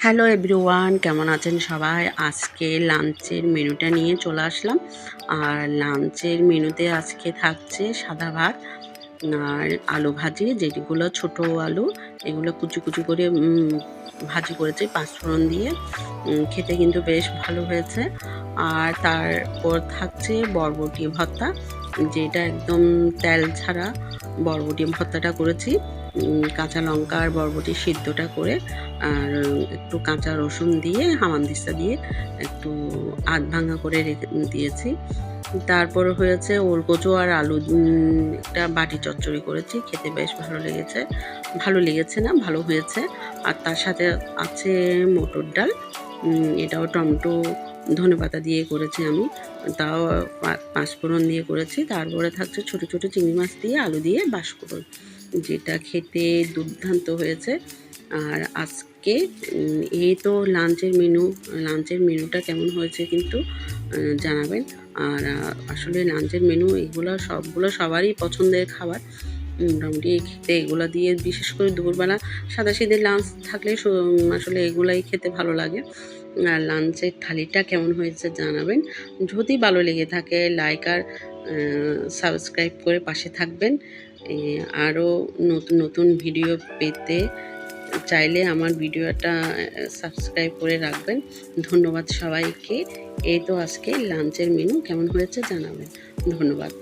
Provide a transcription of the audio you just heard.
Hello everyone, কেমন আছেন সবাই? আজকে লাঞ্চের মেনুটা নিয়ে চলে আসলাম। আর লাঞ্চের মেনুতে আজকে থাকছে সাদা ভাত আর আলু ভাজি, যেগুলো ছোট আলু, এগুলো কুচি কুচি করে ভাজি করেছি পাঁচফোড়ন দিয়ে। খেতে কিন্তু বেশ ভালো হয়েছে। আর তারপর থাকছে বরবটি ভর্তা, যেটা একদম তেল ছাড়া বরবটি ভর্তাটা করেছি। কাঁচা লঙ্কা আর বরবটি সিদ্ধটা করে, আর একটু কাঁচা রসুন দিয়ে হামানদিস্তা দিয়ে একটু আধ ভাঙা করে রেখে দিয়েছি। তারপর হয়েছে ওলকচু আর আলু, একটা বাটি চচ্চড়ি করেছি, খেতে বেশ ভালো লেগেছে না, ভালো হয়েছে। আর তার সাথে আছে মটর ডাল, এটাও টমেটো ধনেপাতা দিয়ে করেছি আমি, তাও পাঁচফোড়ন দিয়ে করেছি। তারপরে থাকছে ছোট ছোট চিংড়ি মাছ দিয়ে আলু দিয়ে বাঁশফোড়ন, যেটা খেতে দুর্দান্ত হয়েছে। আর আজকে এই তো লাঞ্চের মেনুটা কেমন হয়েছে কিন্তু জানাবেন। আর আসলে লাঞ্চের মেনু এগুলো সবগুলো সবারই পছন্দের খাবার। মোটামুটি খেতে এগুলো দিয়ে, বিশেষ করে দুপুরবেলা সাদাসিধে লাঞ্চ থাকলে আসলে এগুলাই খেতে ভালো লাগে। আর লাঞ্চের থালিটা কেমন হয়েছে জানাবেন। যদি ভালো লেগে থাকে লাইক আর সাবস্ক্রাইব করে পাশে থাকবেন। আরও নতুন নতুন ভিডিও পেতে চাইলে আমার ভিডিওটা সাবস্ক্রাইব করে রাখবেন। ধন্যবাদ সবাইকে। এই তো আজকে লাঞ্চের মেনু কেমন হয়েছে জানাবেন। ধন্যবাদ।